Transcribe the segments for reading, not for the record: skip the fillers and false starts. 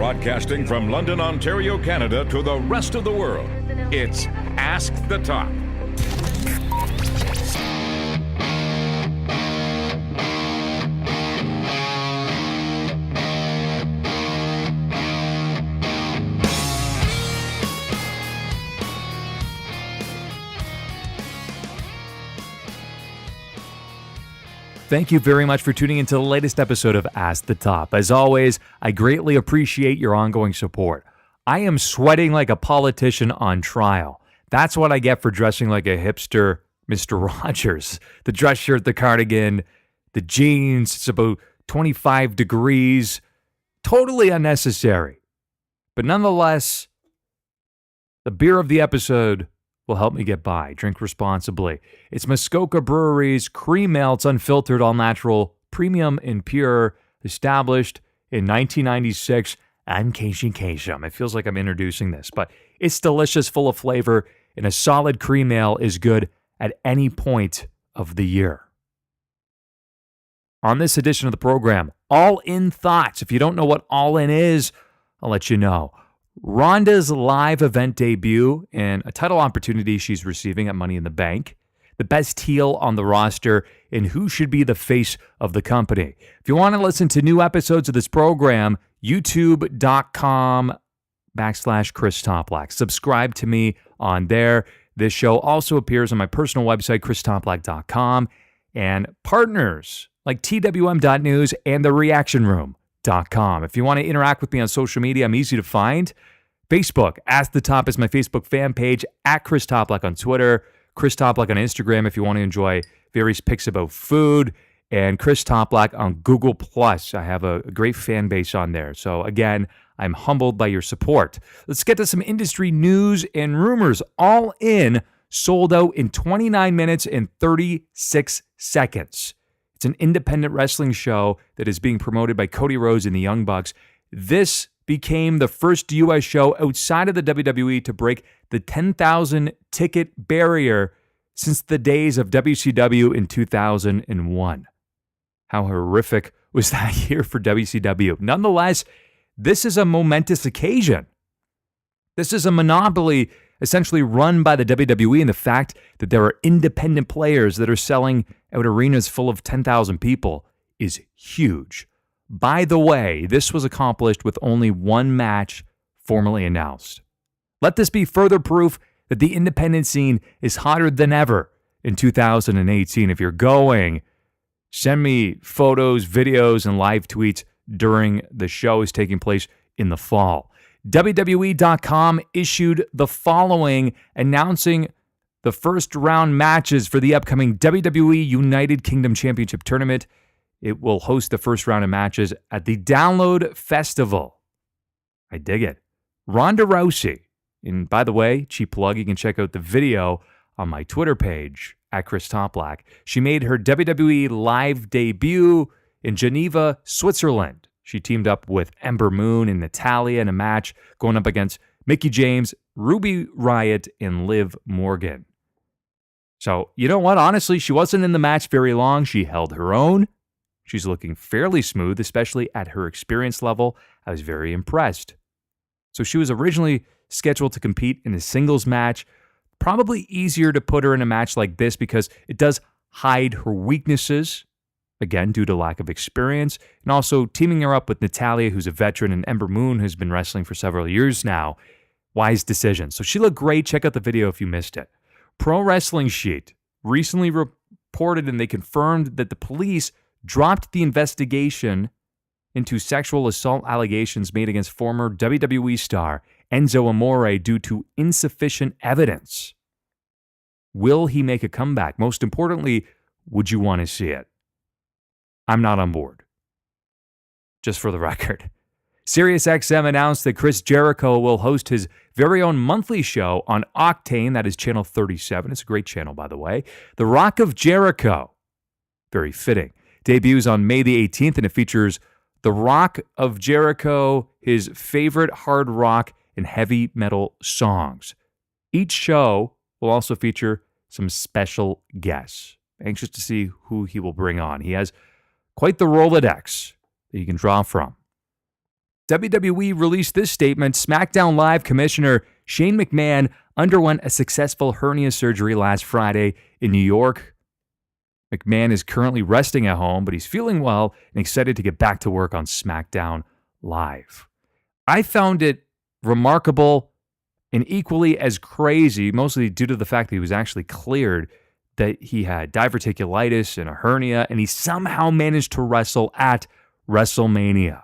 Broadcasting from London, Ontario, Canada to the rest of the world, it's Ask the Top. Thank you very much for tuning into the latest episode of Ask the Top. As always, I greatly appreciate your ongoing support. I am sweating like a politician on trial. That's what I get for dressing like a hipster Mr. Rogers. The dress shirt, the cardigan, the jeans, it's about 25 degrees. Totally unnecessary. But nonetheless, the beer of the episode will help me get by. Drink responsibly. It's Muskoka Brewery's Cream Malts Unfiltered All Natural Premium and Pure, established in 1996. I'm Casey Kasem. It feels like I'm introducing this, but it's delicious, full of flavor, and a solid cream ale is good at any point of the year. On this edition of the program, All In Thoughts. If you don't know what All In is, I'll let you know. Ronda's live event debut and a title opportunity she's receiving at Money in the Bank, the best heel on the roster, and who should be the face of the company. If you want to listen to new episodes of this program, youtube.com/Chris Toplack. Subscribe to me on there. This show also appears on my personal website, christoplack.com, and partners like twm.news and thereactionroom.com. If you want to interact with me on social media, I'm easy to find. Facebook, Ask the Top is my Facebook fan page, at Chris Toplack on Twitter, Chris Toplack on Instagram if you want to enjoy various pics about food, and Chris Toplack on Google+. I have a great fan base on there. So again, I'm humbled by your support. Let's get to some industry news and rumors. All In sold out in 29 minutes and 36 seconds. It's an independent wrestling show that is being promoted by Cody Rhodes and the Young Bucks. This became the first U.S. show outside of the WWE to break the 10,000 ticket barrier since the days of WCW in 2001. How horrific was that year for WCW? Nonetheless, this is a momentous occasion. This is a monopoly essentially run by the WWE, and the fact that there are independent players that are selling out arenas full of 10,000 people is huge. By the way, this was accomplished with only one match formally announced. Let this be further proof that the independent scene is hotter than ever in 2018. If you're going, send me photos, videos, and live tweets during the show is taking place in the fall. WWE.com issued the following, announcing the first round matches for the upcoming WWE United Kingdom Championship Tournament. It will host the first round of matches at the Download Festival. I dig it. Ronda Rousey. And by the way, cheap plug, you can check out the video on my Twitter page, at Chris Toplack. She made her WWE live debut in Geneva, Switzerland. She teamed up with Ember Moon and Natalya in a match going up against Mickie James, Ruby Riott, and Liv Morgan. So, you know what? Honestly, she wasn't in the match very long. She held her own. She's looking fairly smooth, especially at her experience level. I was very impressed. So she was originally scheduled to compete in a singles match. Probably easier to put her in a match like this because it does hide her weaknesses, again, due to lack of experience, and also teaming her up with Natalya, who's a veteran, and Ember Moon, who's been wrestling for several years now. Wise decision. So she looked great. Check out the video if you missed it. Pro Wrestling Sheet recently reported, and they confirmed that the police dropped the investigation into sexual assault allegations made against former WWE star Enzo Amore due to insufficient evidence. Will he make a comeback? Most importantly, would you want to see it? I'm not on board. Just for the record. SiriusXM announced that Chris Jericho will host his very own monthly show on Octane. That is channel 37. It's a great channel, by the way. The Rock of Jericho. Very fitting. Debuts on May the 18th, and it features The Rock of Jericho, his favorite hard rock and heavy metal songs. Each show will also feature some special guests. Anxious to see who he will bring on. He has quite the Rolodex that you can draw from. WWE released this statement. SmackDown Live Commissioner Shane McMahon underwent a successful hernia surgery last Friday in New York. McMahon is currently resting at home, but he's feeling well and excited to get back to work on SmackDown Live. I found it remarkable and equally as crazy, mostly due to the fact that he was actually cleared, that he had diverticulitis and a hernia, and he somehow managed to wrestle at WrestleMania.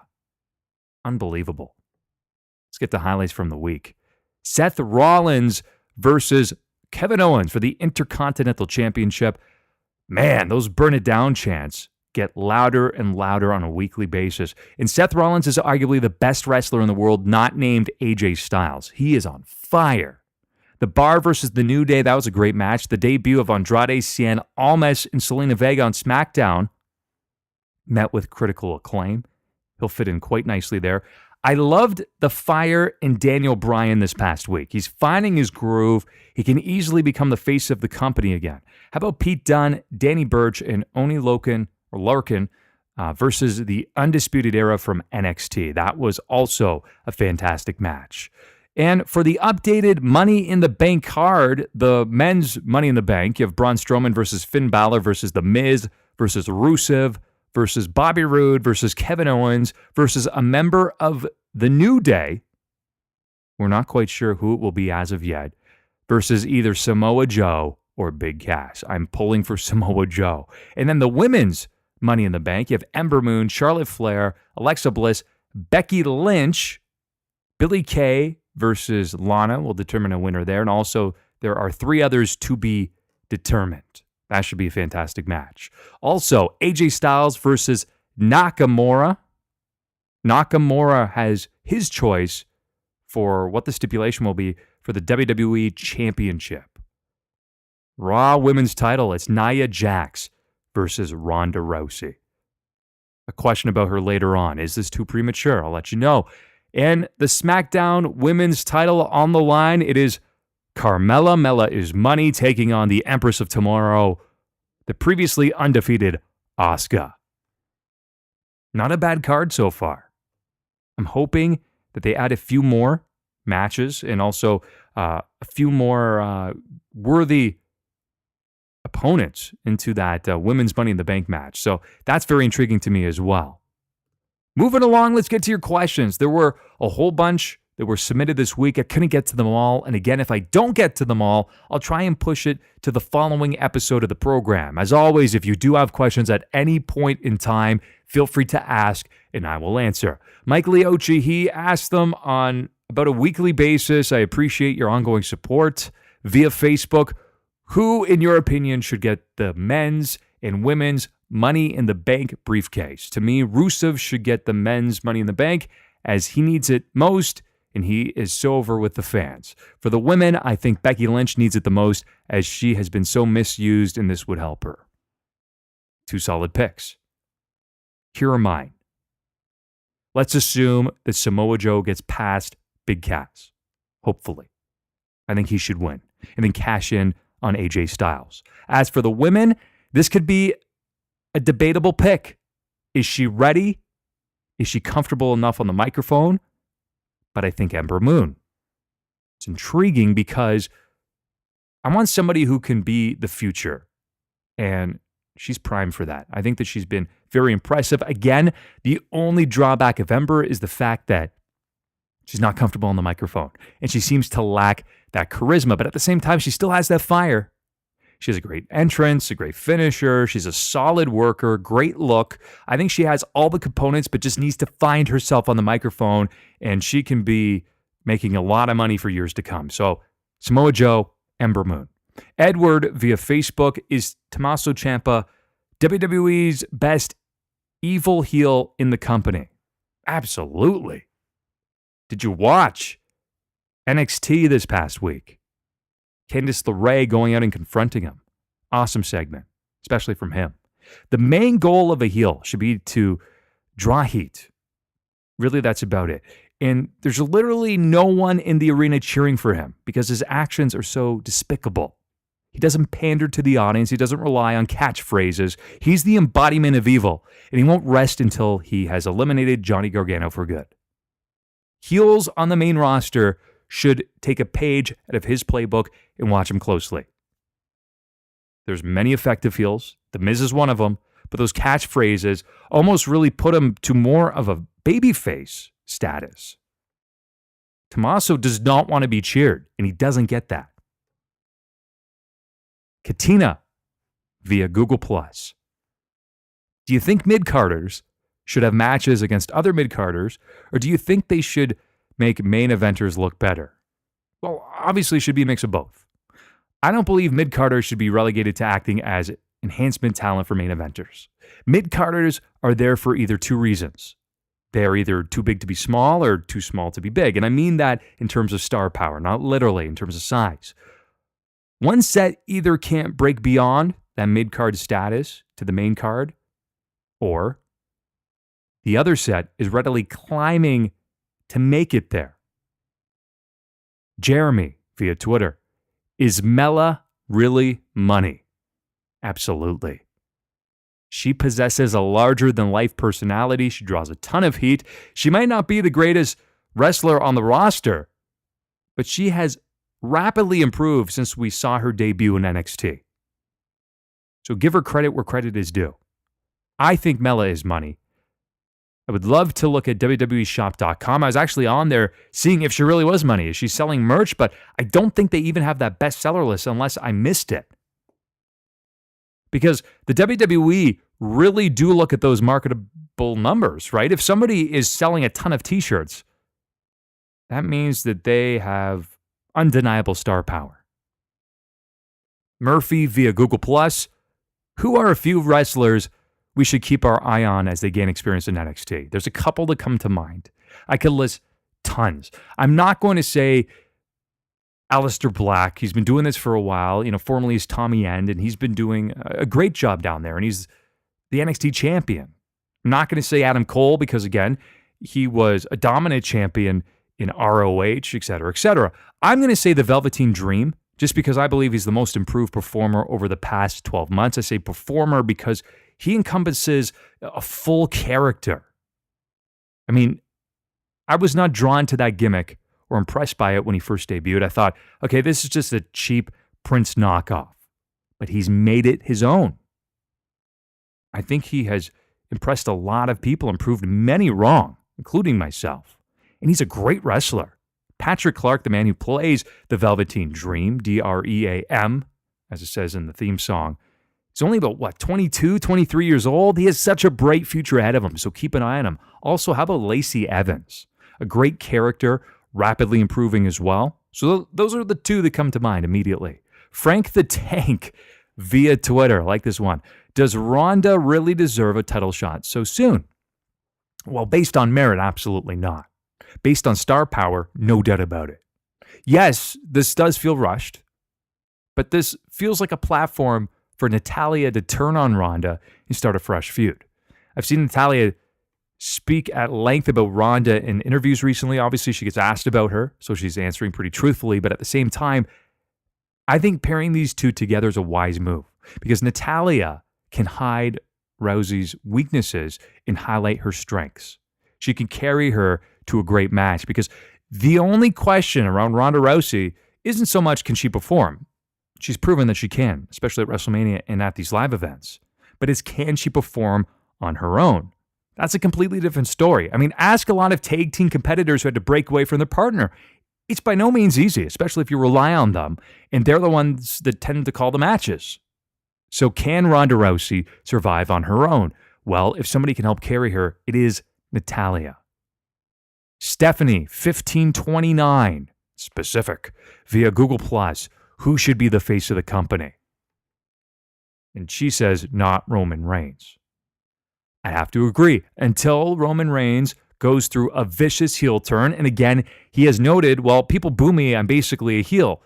Unbelievable. Let's get the highlights from the week. Seth Rollins versus Kevin Owens for the Intercontinental Championship. Man, those burn it down chants get louder and louder on a weekly basis. And Seth Rollins is arguably the best wrestler in the world, not named AJ Styles. He is on fire. The Bar versus The New Day, that was a great match. The debut of Andrade Cien Almas and Selena Vega on SmackDown met with critical acclaim. He'll fit in quite nicely there. I loved the fire in Daniel Bryan this past week. He's finding his groove. He can easily become the face of the company again. How about Pete Dunne, Danny Burch, and Oni Larkin versus the Undisputed Era from NXT? That was also a fantastic match. And for the updated Money in the Bank card, the men's Money in the Bank, you have Braun Strowman versus Finn Balor versus The Miz versus Rusev versus Bobby Roode versus Kevin Owens versus a member of The New Day. We're not quite sure who it will be as of yet. Versus either Samoa Joe or Big Cass. I'm pulling for Samoa Joe. And then the women's Money in the Bank, you have Ember Moon, Charlotte Flair, Alexa Bliss, Becky Lynch, Billie Kay versus Lana will determine a winner there. And also there are 3 others to be determined. That should be a fantastic match. Also, AJ Styles versus Nakamura. Nakamura has his choice for what the stipulation will be for the WWE Championship. Raw Women's title, it's Nia Jax versus Ronda Rousey. A question about her later on. Is this too premature? I'll let you know. And the SmackDown Women's title on the line, it is Carmella Mella is Money taking on the Empress of Tomorrow, the previously undefeated Asuka. Not a bad card so far. I'm hoping that they add a few more matches and also a few more worthy opponents into that women's Money in the Bank match. So that's very intriguing to me as well. Moving along, let's get to your questions. There were a whole bunch that were submitted this week. I couldn't get to them all. And again, if I don't get to them all, I'll try and push it to the following episode of the program. As always, if you do have questions at any point in time, feel free to ask and I will answer. Mike Leochi, he asked them on about a weekly basis. I appreciate your ongoing support via Facebook. Who, in your opinion, should get the men's and women's Money in the Bank briefcase? To me, Rusev should get the men's Money in the Bank as he needs it most, and he is so over with the fans. For the women, I think Becky Lynch needs it the most as she has been so misused, and this would help her. 2 solid picks. Here are mine. Let's assume that Samoa Joe gets past Big Cass. Hopefully. I think he should win. And then cash in on AJ Styles. As for the women, this could be a debatable pick. Is she ready? Is she comfortable enough on the microphone? But I think Ember Moon. It's intriguing because I want somebody who can be the future. And she's primed for that. I think that she's been very impressive. Again, the only drawback of Ember is the fact that she's not comfortable on the microphone. And she seems to lack that charisma. But at the same time, she still has that fire. She has a great entrance, a great finisher. She's a solid worker, great look. I think she has all the components, but just needs to find herself on the microphone, and she can be making a lot of money for years to come. So Samoa Joe, Ember Moon. Edward via Facebook, is Tommaso Ciampa WWE's best evil heel in the company? Absolutely. Did you watch NXT this past week? Candice LeRae going out and confronting him. Awesome segment, especially from him. The main goal of a heel should be to draw heat. Really, that's about it. And there's literally no one in the arena cheering for him because his actions are so despicable. He doesn't pander to the audience. He doesn't rely on catchphrases. He's the embodiment of evil, and he won't rest until he has eliminated Johnny Gargano for good. Heels on the main roster should take a page out of his playbook and watch him closely. There's many effective heels. The Miz is one of them, but those catchphrases almost really put him to more of a babyface status. Tommaso does not want to be cheered, and he doesn't get that. Katina via Google+. Do you think mid-carders should have matches against other mid-carders, or do you think they should make main eventers look better? Well, obviously it should be a mix of both. I don't believe mid-carders should be relegated to acting as enhancement talent for main eventers. Mid-carders are there for either two reasons. They are either too big to be small or too small to be big. And I mean that in terms of star power, not literally in terms of size. One set either can't break beyond that mid-card status to the main card, or the other set is readily climbing to make it there. Jeremy via Twitter. Is Mela really money? Absolutely. She possesses a larger-than-life personality. She draws a ton of heat. She might not be the greatest wrestler on the roster, but she has rapidly improved since we saw her debut in NXT. So give her credit where credit is due. I think Mela is money. I would love to look at WWEshop.com. I was actually on there seeing if she really was money. Is she selling merch? But I don't think they even have that bestseller list unless I missed it. Because the WWE really do look at those marketable numbers, right? If somebody is selling a ton of t-shirts, that means that they have undeniable star power. Murphy via Google+. Who are a few wrestlers we should keep our eye on as they gain experience in NXT? There's a couple that come to mind. I could list tons. I'm not going to say Aleister Black. He's been doing this for a while. Formerly as Tommy End, and he's been doing a great job down there, and he's the NXT champion. I'm not going to say Adam Cole because, again, he was a dominant champion in ROH, et cetera, et cetera. I'm going to say the Velveteen Dream, just because I believe he's the most improved performer over the past 12 months. I say performer because he encompasses a full character. I mean, I was not drawn to that gimmick or impressed by it when he first debuted. I thought, okay, this is just a cheap Prince knockoff. But he's made it his own. I think he has impressed a lot of people and proved many wrong, including myself. And he's a great wrestler. Patrick Clark, the man who plays the Velveteen Dream, Dream, as it says in the theme song, he's only about, 22, 23 years old? He has such a bright future ahead of him, so keep an eye on him. Also, how about Lacey Evans? A great character, rapidly improving as well. So those are the two that come to mind immediately. Frank the Tank via Twitter, I like this one. Does Ronda really deserve a title shot so soon? Well, based on merit, absolutely not. Based on star power, no doubt about it. Yes, this does feel rushed, but this feels like a platform for Natalya to turn on Ronda and start a fresh feud. I've seen Natalya speak at length about Ronda in interviews recently. Obviously, she gets asked about her, so she's answering pretty truthfully, but at the same time, I think pairing these two together is a wise move because Natalya can hide Rousey's weaknesses and highlight her strengths. She can carry her to a great match because the only question around Ronda Rousey isn't so much can she perform. She's proven that she can, especially at WrestleMania and at these live events. But it's can she perform on her own? That's a completely different story. I mean, ask a lot of tag team competitors who had to break away from their partner. It's by no means easy, especially if you rely on them, and they're the ones that tend to call the matches. So can Ronda Rousey survive on her own? Well, if somebody can help carry her, it is Natalya. Stephanie, 1529, specific, via Google+, who should be the face of the company? And she says, not Roman Reigns. I have to agree. Until Roman Reigns goes through a vicious heel turn, and again, he has noted, well, people boo me, I'm basically a heel.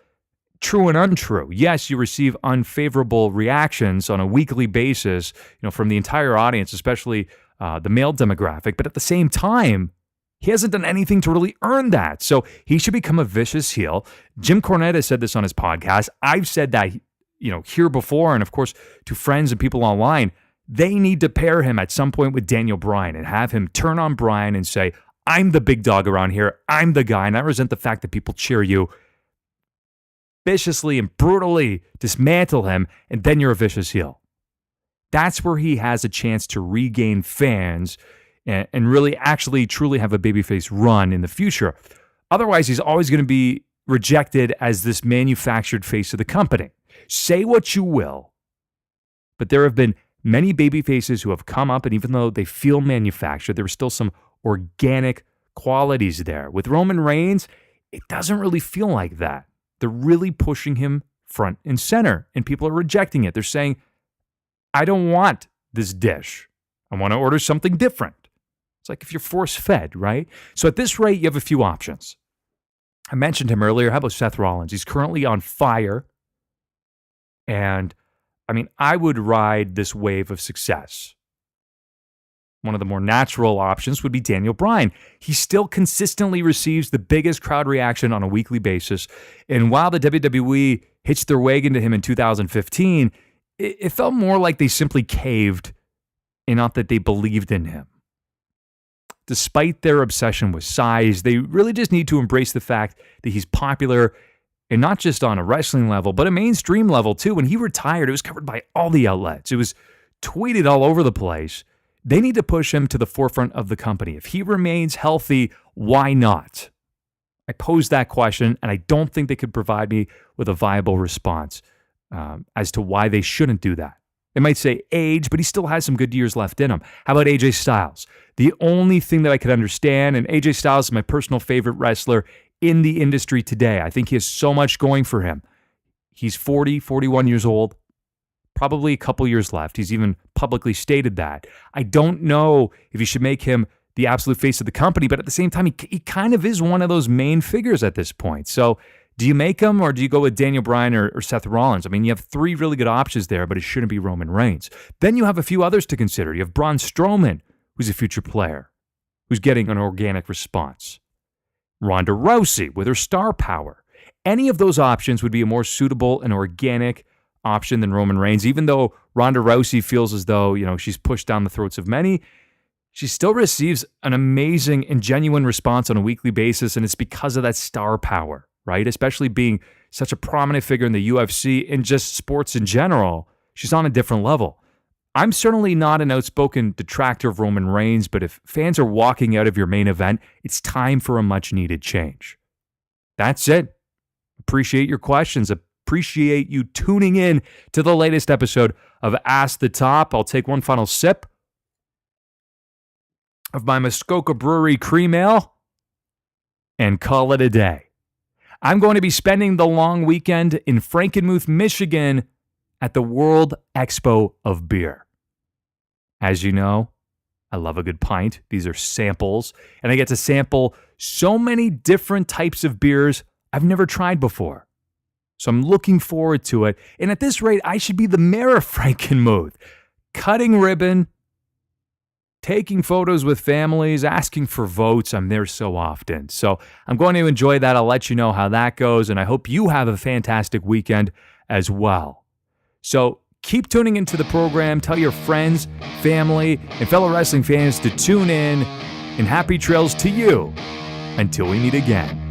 True and untrue. Yes, you receive unfavorable reactions on a weekly basis, from the entire audience, especially the male demographic, but at the same time, he hasn't done anything to really earn that. So he should become a vicious heel. Jim Cornette has said this on his podcast. I've said that, here before, and of course, to friends and people online, they need to pair him at some point with Daniel Bryan and have him turn on Bryan and say, I'm the big dog around here. I'm the guy, and I resent the fact that people cheer you. Viciously and brutally dismantle him, and then you're a vicious heel. That's where he has a chance to regain fans and really actually truly have a babyface run in the future. Otherwise, he's always going to be rejected as this manufactured face of the company. Say what you will, but there have been many babyfaces who have come up, and even though they feel manufactured, there are still some organic qualities there. With Roman Reigns, it doesn't really feel like that. They're really pushing him front and center, and people are rejecting it. They're saying, I don't want this dish. I want to order something different. It's like if you're force-fed, right? So at this rate, you have a few options. I mentioned him earlier. How about Seth Rollins? He's currently on fire. And, I mean, I would ride this wave of success. One of the more natural options would be Daniel Bryan. He still consistently receives the biggest crowd reaction on a weekly basis. And while the WWE hitched their wagon to him in 2015, it felt more like they simply caved and not that they believed in him. Despite their obsession with size, they really just need to embrace the fact that he's popular, and not just on a wrestling level, but a mainstream level too. When he retired, it was covered by all the outlets. It was tweeted all over the place. They need to push him to the forefront of the company. If he remains healthy, why not? I posed that question, and I don't think they could provide me with a viable response as to why they shouldn't do that. They might say age, but he still has some good years left in him. How about AJ Styles? The only thing that I could understand, and AJ Styles is my personal favorite wrestler in the industry today. I think he has so much going for him. He's 41 years old, probably a couple years left. He's even publicly stated that. I don't know if you should make him the absolute face of the company, but at the same time, he kind of is one of those main figures at this point. So do you make him, or do you go with Daniel Bryan or Seth Rollins? I mean, you have three really good options there, but it shouldn't be Roman Reigns. Then you have a few others to consider. You have Braun Strowman, who's a future player, who's getting an organic response. Ronda Rousey with her star power. Any of those options would be a more suitable and organic option than Roman Reigns. Even though Ronda Rousey feels as though, she's pushed down the throats of many, she still receives an amazing and genuine response on a weekly basis, and it's because of that star power, right? Especially being such a prominent figure in the UFC and just sports in general. She's on a different level. I'm certainly not an outspoken detractor of Roman Reigns, but if fans are walking out of your main event, it's time for a much-needed change. That's it. Appreciate your questions. Appreciate you tuning in to the latest episode of Ask the Top. I'll take one final sip of my Muskoka Brewery Cream Ale and call it a day. I'm going to be spending the long weekend in Frankenmuth, Michigan at the World Expo of Beer. As you know, I love a good pint. These are samples, and I get to sample so many different types of beers I've never tried before. So I'm looking forward to it. And at this rate, I should be the mayor of Frankenmuth, cutting ribbon, taking photos with families, asking for votes. I'm there so often. So I'm going to enjoy that. I'll let you know how that goes, and I hope you have a fantastic weekend as well. So keep tuning into the program. Tell your friends, family, and fellow wrestling fans to tune in, and happy trails to you until we meet again.